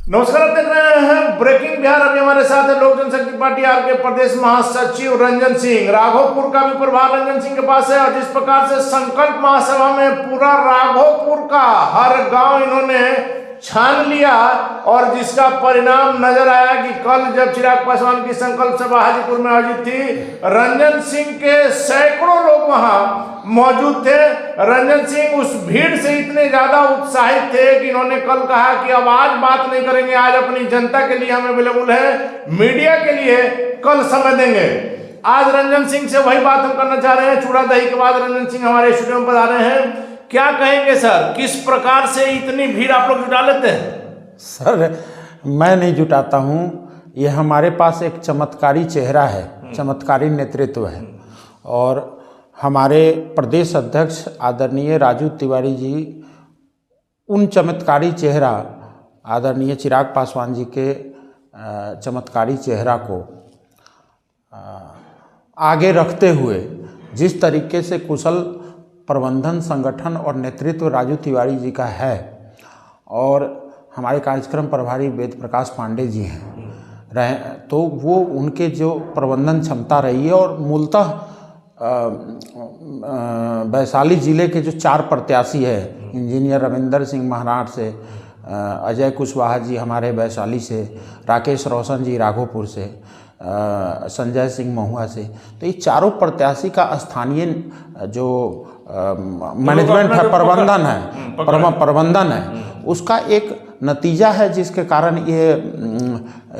नमस्कार, आप देख रहे हैं ब्रेकिंग बिहार। अभी हमारे साथ है लोक जनशक्ति पार्टी आर के प्रदेश महासचिव रंजन सिंह। राघोपुर का भी प्रभार रंजन सिंह के पास है और जिस प्रकार से संकल्प महासभा में पूरा राघोपुर का हर गांव इन्होंने छान लिया और जिसका परिणाम नजर आया कि कल जब चिराग पासवान की संकल्प सभा हाजीपुर में आयोजित थी, रंजन सिंह के सैकड़ों लोग वहां मौजूद थे। रंजन सिंह उस भीड़ से इतने ज्यादा उत्साहित थे कि इन्होंने कल कहा कि अब आज बात नहीं करेंगे, आज अपनी जनता के लिए हम अवेलेबल है, मीडिया के लिए कल समय देंगे। आज रंजन सिंह से वही बात हम करना चाह रहे हैं। चूड़ा दही के बाद रंजन सिंह हमारे स्टूडियो में आ रहे हैं। क्या कहेंगे सर, किस प्रकार से इतनी भीड़ आप लोग जुटा लेते हैं? सर, मैं नहीं जुटाता हूँ, ये हमारे पास एक चमत्कारी चेहरा है, चमत्कारी नेतृत्व है। और हमारे प्रदेश अध्यक्ष आदरणीय राजू तिवारी जी उन चमत्कारी चेहरा आदरणीय चिराग पासवान जी के चमत्कारी चेहरा को आगे रखते हुए जिस तरीके से कुशल प्रबंधन, संगठन और नेतृत्व राजू तिवारी जी का है और हमारे कार्यक्रम प्रभारी वेद प्रकाश पांडे जी हैं तो वो उनके जो प्रबंधन क्षमता रही है और मूलतः वैशाली जिले के जो 4 प्रत्याशी है, इंजीनियर रविंदर सिंह महाराट से, अजय कुशवाहा जी हमारे वैशाली से, राकेश रोशन जी राघोपुर से, संजय सिंह महुआ से, तो ये चारों प्रत्याशी का स्थानीय जो मैनेजमेंट है, प्रबंधन है, उसका एक नतीजा है जिसके कारण ये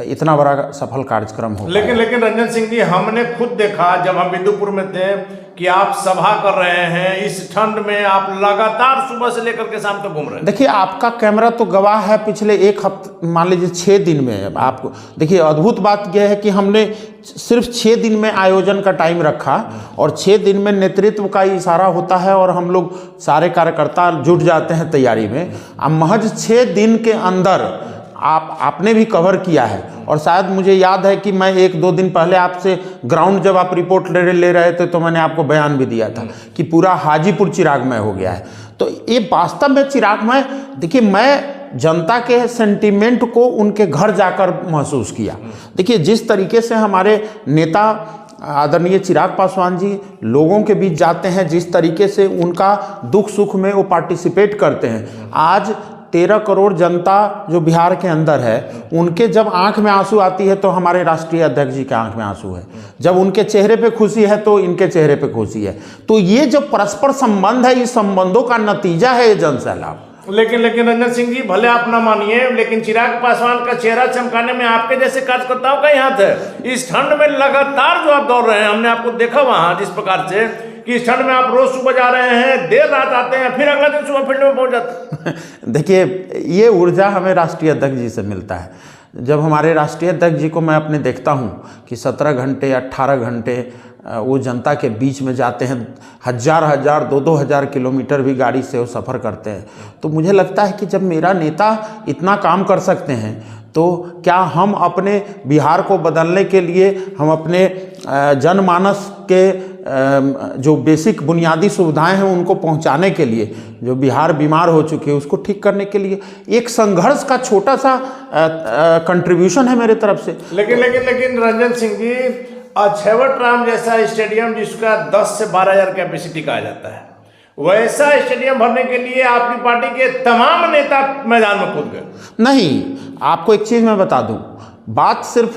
इतना बड़ा सफल कार्यक्रम हो। लेकिन रंजन सिंह जी, हमने खुद देखा जब हम बिंदुपुर में थे कि आप सभा कर रहे हैं, इस ठंड में आप लगातार सुबह से लेकर के शाम तक घूम रहे हैं। देखिए, आपका कैमरा तो गवाह है, पिछले 1 हफ्ते मान लीजिए 6 दिन में आपको देखिए, अद्भुत बात यह है कि हमने सिर्फ 6 दिन में आयोजन का टाइम रखा और 6 दिन में नेतृत्व का इशारा होता है और हम लोग सारे कार्यकर्ता जुट जाते हैं तैयारी में। अब महज 6 दिन के अंदर आपने भी कवर किया है और शायद मुझे याद है कि मैं 1-2 दिन पहले आपसे ग्राउंड जब आप रिपोर्ट ले रहे थे तो मैंने आपको बयान भी दिया था कि पूरा हाजीपुर चिरागमय हो गया है। तो ये वास्तव में चिरागमय, देखिए, मैं जनता के सेंटीमेंट को उनके घर जाकर महसूस किया। देखिए, जिस तरीके से हमारे नेता आदरणीय चिराग पासवान जी लोगों के बीच जाते हैं, जिस तरीके से उनका दुख सुख में वो पार्टिसिपेट करते हैं, आज 13 करोड़ जनता जो बिहार के अंदर है, उनके जब आंख में आंसू आती है तो हमारे राष्ट्रीय अध्यक्ष जी के आंख में आंसू है, जब उनके चेहरे पे खुशी है तो इनके चेहरे पे खुशी है। तो ये जो परस्पर संबंध है, इस संबंधों का नतीजा है ये जन सैलाब। लेकिन रंजन सिंह जी, भले आप ना मानिए, लेकिन चिराग पासवान का चेहरा चमकाने में आपके जैसे कार्यकर्ताओं का ही हाथ है। इस ठंड में लगातार जो आप दौड़ रहे हैं, हमने आपको देखा वहां जिस प्रकार से कि इस ठंड में आप रोज सुबह जा रहे हैं, देर रात आते हैं, फिर अगला दिन सुबह फील्ड में पहुंच जाते हैं। देखिए, ये ऊर्जा हमें राष्ट्रीय अध्यक्ष जी से मिलता है। जब हमारे राष्ट्रीय अध्यक्ष जी को मैं अपने देखता हूँ कि 17 घंटे 18 घंटे वो जनता के बीच में जाते हैं, 1000 2-2 हज़ार किलोमीटर भी गाड़ी से वो सफ़र करते हैं, तो मुझे लगता है कि जब मेरा नेता इतना काम कर सकते हैं तो क्या हम अपने बिहार को बदलने के लिए, हम अपने जनमानस के जो बेसिक बुनियादी सुविधाएं हैं उनको पहुंचाने के लिए, जो बिहार बीमार हो चुके हैं उसको ठीक करने के लिए एक संघर्ष का छोटा सा कंट्रीब्यूशन है मेरे तरफ से। लेकिन रंजन सिंह जी, अक्षयवट राम जैसा स्टेडियम जिसका 10 से 12 हज़ार कैपेसिटी कहा जाता है, वैसा स्टेडियम भरने के लिए आपकी पार्टी के तमाम नेता मैदान में कूद गए। नहीं, आपको एक चीज मैं बता दूं, बात सिर्फ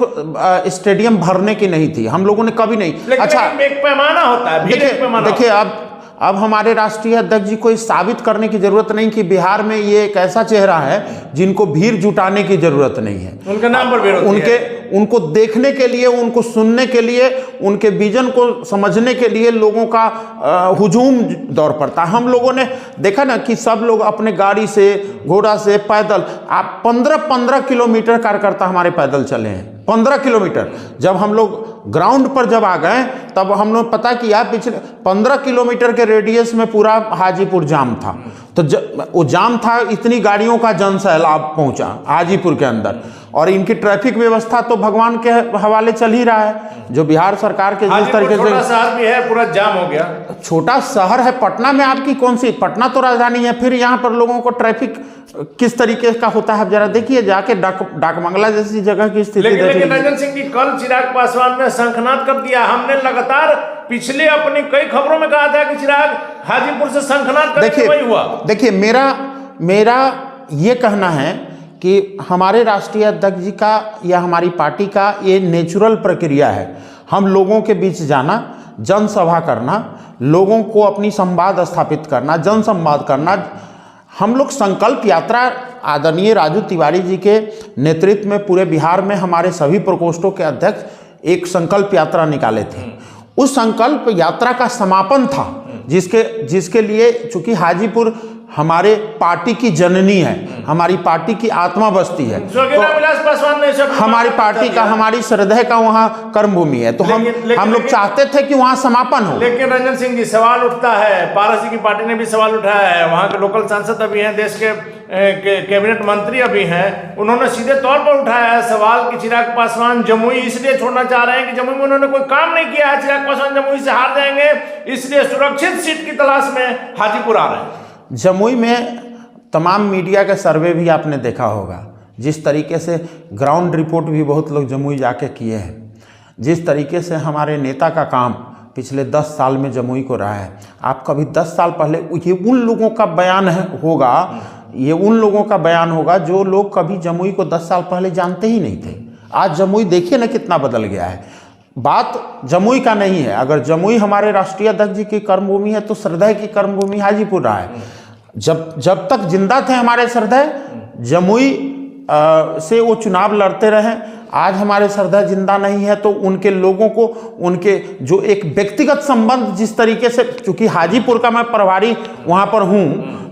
स्टेडियम भरने की नहीं थी, हम लोगों ने कभी नहीं। अच्छा, एक पैमाना होता है, देखिए, अब हमारे राष्ट्रीय अध्यक्ष जी को साबित करने की जरूरत नहीं कि बिहार में ये एक ऐसा चेहरा है जिनको भीड़ जुटाने की जरूरत नहीं है। उनके नाम पर भीड़ होती है। उनको देखने के लिए, उनको सुनने के लिए, उनके विजन को समझने के लिए लोगों का हुजूम दौड़ पड़ता है। हम लोगों ने देखा ना कि सब लोग अपने गाड़ी से, घोड़ा से, पैदल, आप 15-15 किलोमीटर कार्यकर्ता हमारे पैदल चले हैं, 15 किलोमीटर। जब हम लोग ग्राउंड पर जब आ गए तब हम लोग पता किया पिछले 15 किलोमीटर के रेडियस में पूरा हाजीपुर जाम था। तो वो जाम था, इतनी गाड़ियों का जनसैलाब पहुंचा हाजीपुर के अंदर, और इनकी ट्रैफिक व्यवस्था तो भगवान के हवाले चल ही रहा है। जो बिहार सरकार के जिस तरीके से, छोटा शहर भी है, पूरा जाम हो गया। छोटा शहर है पटना में, आपकी कौन सी, पटना तो राजधानी है, फिर यहाँ पर लोगों को ट्रैफिक किस तरीके का होता है आप जरा देखिए, जाके डाकबंगला जैसी जगह की स्थिति देखिए। लेकिन रंजन सिंह जी, कल चिराग पासवान ने शंखनाद कर दिया। हमने लगातार पिछले अपनी कई खबरों में कहा था कि चिराग हाजीपुर से शंखनाद करके वही हुआ। देखिए मेरा ये कहना है कि हमारे राष्ट्रीय अध्यक्ष जी का या हमारी पार्टी का ये नेचुरल प्रक्रिया है। हम लोगों के बीच जाना, जनसभा करना, लोगों को अपनी संवाद स्थापित करना, जनसंवाद करना। हम लोग संकल्प यात्रा आदरणीय राजू तिवारी जी के नेतृत्व में पूरे बिहार में हमारे सभी प्रकोष्ठों के अध्यक्ष एक संकल्प यात्रा निकाले थे। उस संकल्प यात्रा का समापन था जिसके लिए, चूंकि हाजीपुर हमारे पार्टी की जननी है, हमारी पार्टी की आत्मा बस्ती है, तो हमारी पार्टी का, हमारी श्रद्धेय का वहाँ कर्मभूमि है, तो हम लोग चाहते थे कि वहाँ समापन हो। लेकिन रंजन सिंह जी, सवाल उठता है, पारस जी की पार्टी ने भी सवाल उठाया है, वहाँ के लोकल सांसद अभी हैं, देश के कैबिनेट मंत्री अभी हैं, उन्होंने सीधे तौर पर उठाया है सवाल कि चिराग पासवान जमुई इसलिए छोड़ना चाह रहे हैं कि जमुई में उन्होंने कोई काम नहीं किया है, चिराग पासवान जमुई से हार जाएंगे, इसलिए सुरक्षित सीट की तलाश में हाजीपुर आ रहे हैं। जमुई में तमाम मीडिया के सर्वे भी आपने देखा होगा, जिस तरीके से ग्राउंड रिपोर्ट भी बहुत लोग जमुई जाके किए हैं, जिस तरीके से हमारे नेता का काम पिछले 10 साल में जमुई को रहा है। आप कभी 10 साल पहले, ये उन लोगों का बयान होगा, ये उन लोगों का बयान होगा जो लोग कभी जमुई को 10 साल पहले जानते ही नहीं थे। आज जमुई देखिए ना कितना बदल गया है। बात जमुई का नहीं है, अगर जमुई हमारे राष्ट्रीय अध्यक्ष जी की कर्मभूमि है तो श्रद्धेय की कर्मभूमि हाजीपुर रहा है। जब तक जिंदा थे हमारे श्रद्धेय, जमुई से वो चुनाव लड़ते रहे। आज हमारे श्रद्धेय जिंदा नहीं है तो उनके लोगों को, उनके जो एक व्यक्तिगत संबंध, जिस तरीके से, चूंकि हाजीपुर का मैं प्रभारी वहाँ पर हूँ,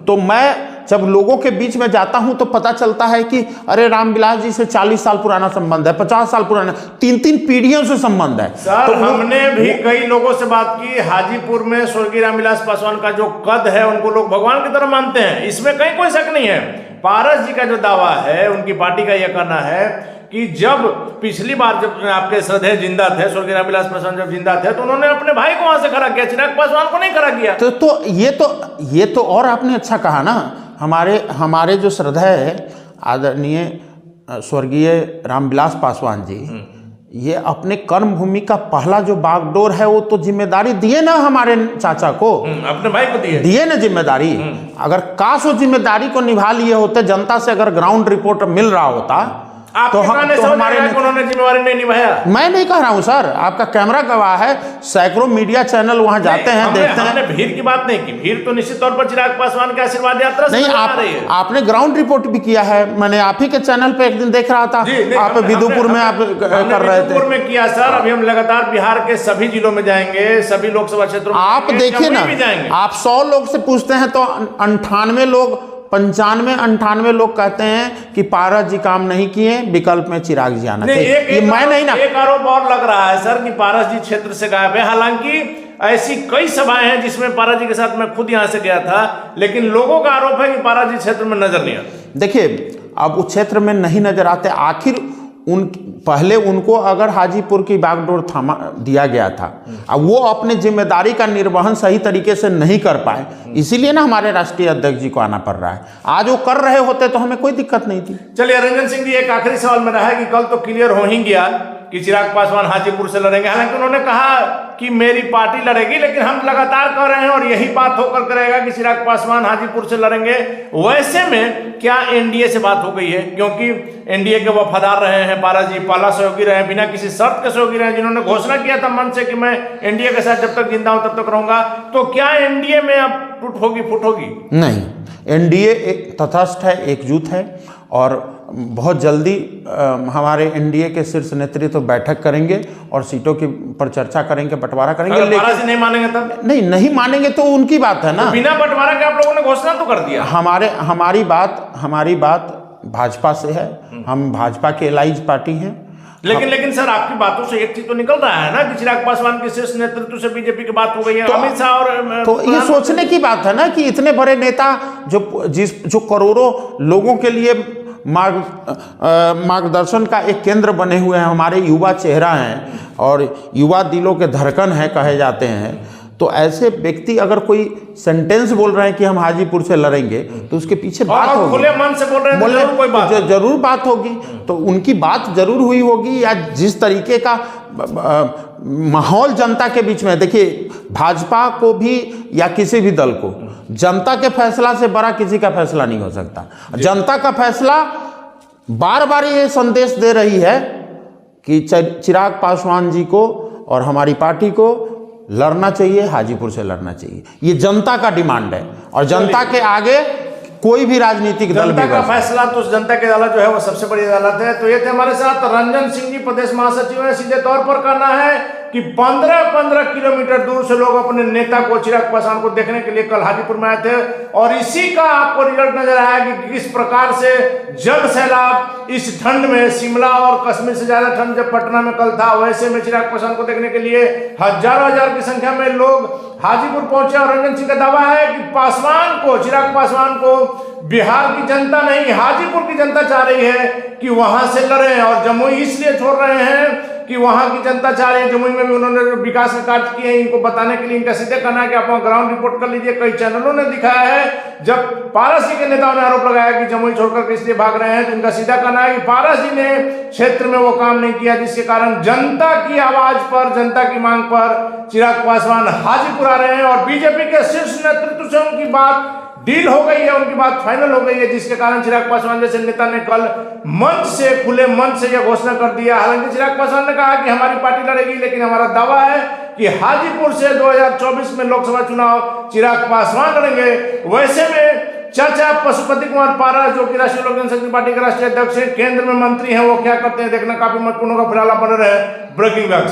तो मैं जब लोगों के बीच में जाता हूं तो पता चलता है कि अरे रामविलास जी से 40 साल पुराना संबंध है, 50 साल पुराना, 3-3 पीढ़ियों से संबंध है। सर, तो हमने भी कई लोगों से बात की, हाजीपुर में स्वर्गीय रामविलास पासवान का जो कद है, उनको लोग भगवान की तरह मानते हैं, इसमें कहीं कोई शक नहीं है। पारस जी का जो दावा है, उनकी पार्टी का यह कहना है कि जब पिछली बार जब आपके श्रद्धेय जिंदा थे, स्वर्गीय रामविलास पासवान जब जिंदा थे, तो उन्होंने अपने भाई को वहां से खड़ा किया, चिराग पासवान को नहीं खड़ा किया। तो ये तो और आपने अच्छा कहा ना, हमारे जो श्रद्धेय है आदरणीय स्वर्गीय रामविलास पासवान जी, ये अपने कर्मभूमि का पहला जो बागडोर है वो तो जिम्मेदारी दिए ना हमारे चाचा को, अपने भाई को दिए ना जिम्मेदारी। अगर काश वो जिम्मेदारी को निभा लिए होते, जनता से अगर ग्राउंड रिपोर्ट मिल रहा होता, तो हमारे उन्होंने जिम्मेवारी नहीं निभाया। मैं नहीं कह रहा हूं सर, आपका कैमरा गवाह है, सैकड़ों मीडिया चैनल वहां जाते हैं, देखते हैं। हमने भीड़ की बात नहीं की, भीड़ तो निश्चित तौर पर चिराग पासवान के आशीर्वाद यात्रा से आ रही है। आपने ग्राउंड रिपोर्ट भी किया है, मैंने आप ही के चैनल पे एक दिन देख रहा था, आप विदुपुर में आप कर रहे थे। विदुपुर में किया सर, अभी हम लगातार बिहार के सभी जिलों में जाएंगे, सभी लोकसभा क्षेत्रों में आप देखिए ना, आप 100 लोग से पूछते हैं तो 98 लोग, 95-98 लोग कहते हैं कि पारस जी काम नहीं किए, विकल्प में चिराग जी आना चाहिए। ये मैं नहीं ना, एक आरोप और लग रहा है सर कि पारस जी क्षेत्र से गायब है। हालांकि ऐसी कई सभाएं हैं जिसमें पारस जी के साथ मैं खुद यहां से गया था, लेकिन लोगों का आरोप है कि पारस जी क्षेत्र में नजर नहीं आते। देखिए, अब उस क्षेत्र में नहीं नजर आते, आखिर पहले उनको अगर हाजीपुर की बागडोर थामा दिया गया था, अब वो अपने जिम्मेदारी का निर्वहन सही तरीके से नहीं कर पाए, इसीलिए ना हमारे राष्ट्रीय अध्यक्ष जी को आना पड़ रहा है। आज वो कर रहे होते तो हमें कोई दिक्कत नहीं थी। चलिए रंजन सिंह जी, एक आखिरी सवाल मेरा है कि कल तो क्लियर हो ही गया कि चिराग पासवान हाजीपुर से लड़ेंगे, हालांकि उन्होंने कहा कि मेरी पार्टी लड़ेगी, लेकिन हम लगातार कह रहे हैं और यही बात होकर करेगा कि चिराग पासवान हाजीपुर से लड़ेंगे। वैसे में क्या एनडीए से बात हो गई है? क्योंकि एनडीए के वफादार रहे हैं पारस जी, पहला सहयोगी रहे, बिना किसी शर्त के सहयोगी रहे, जिन्होंने घोषणा किया था मन से कि मैं एनडीए के साथ जब तक जिंदा हूं तब तक रहूंगा। तो क्या एनडीए में अब टूट होगी, फुट होगी? नहीं, एनडीए एक तटस्थ है, एकजुट है, और बहुत जल्दी हमारे एनडीए के शीर्ष नेतृत्व बैठक करेंगे और सीटों की पर चर्चा करेंगे, बंटवारा करेंगे। लेकिन पारस जी नहीं मानेंगे तब? नहीं मानेंगे तो उनकी बात है ना। तो बिना बंटवारा के आप लोगों ने घोषणा तो कर दिया। हमारी बात भाजपा से है, हम भाजपा के एलाइज पार्टी हैं। लेकिन सर आपकी बातों से एक चीज तो निकल रहा है ना कि चिराग पासवान के शीर्ष नेतृत्व से बीजेपी की बात हो गई है, अमित शाह और तो ये सोचने की बात है ना कि इतने बड़े नेता जो करोड़ों लोगों के लिए मार्गदर्शन का एक केंद्र बने हुए हैं, हमारे युवा चेहरा हैं और युवा दिलों के धड़कन हैं कहे जाते हैं, तो ऐसे व्यक्ति अगर कोई सेंटेंस बोल रहे हैं कि हम हाजीपुर से लड़ेंगे तो उसके पीछे बात होगी, खुले मन से बोल रहे हैं तो जरूर कोई बात जरूर बात होगी। तो उनकी बात जरूर हुई होगी, या जिस तरीके का माहौल जनता के बीच में, देखिए भाजपा को भी या किसी भी दल को जनता के फैसला से बड़ा किसी का फैसला नहीं हो सकता। जनता का फैसला बार बार ये संदेश दे रही है कि चिराग पासवान जी को और हमारी पार्टी को लड़ना चाहिए, हाजीपुर से लड़ना चाहिए। ये जनता का डिमांड है और जनता के आगे कोई भी राजनीतिक दल जनता का फैसला तो जनता की अदालत जो है वो सबसे बड़ी अदालत है। तो ये थे हमारे साथ रंजन सिंह जी, प्रदेश महासचिव है। सीधे तौर पर कहना है कि 15-15 किलोमीटर दूर से लोग अपने नेता को, चिराग पासवान को देखने के लिए कल हाजीपुर में आए थे और इसी का आपको रिजल्ट नजर आया कि किस प्रकार से जल सैलाब इस ठंड में, शिमला और कश्मीर से ज्यादा ठंड जब पटना में कल था, वैसे में चिराग पासवान को देखने के लिए हजारों हजार की संख्या में लोग हाजीपुर पहुंचे। और रंजन सिंह का दावा है कि पासवान को, चिराग पासवान को बिहार की जनता नहीं, हाजीपुर की जनता चाह रही है कि वहां से लड़े और जमुई इसलिए छोड़ रहे हैं कि वहां की जनता चाह रही है। जमुई में भी उन्होंने जो विकास के कार्य किए हैं इनको बताने के लिए इनका सीधे कहना है कि आप ग्राउंड रिपोर्ट कर लीजिए। कई चैनलों ने दिखाया है जब पारस जी के नेताओं ने आरोप लगाया कि जमुई छोड़कर इसलिए भाग रहे हैं, तो इनका सीधा कहना है कि पारस जी ने क्षेत्र में वो काम नहीं किया जिसके कारण जनता की आवाज पर, जनता की मांग पर चिराग पासवान हाजीपुर आ रहे हैं और बीजेपी के शीर्ष नेतृत्व से उनकी बात डील हो गई है, उनकी बात फाइनल हो गई है, जिसके कारण चिराग पासवान जैसे नेता ने कल मंच से, खुले मंच से यह घोषणा कर दिया। हालांकि चिराग पासवान ने कहा कि हमारी पार्टी लड़ेगी, लेकिन हमारा दावा है कि हाजीपुर से 2024 में लोकसभा चुनाव चिराग पासवान लड़ेंगे। वैसे में चाचा पशुपति कुमार पारस, जो कि राष्ट्रीय लोक जनशक्ति पार्टी के राष्ट्रीय अध्यक्ष हैं, केंद्र में मंत्री हैं, वो क्या करते हैं देखना काफी महत्वपूर्ण होगा। फिलहाल बने रहे ब्रेकिंग बैग।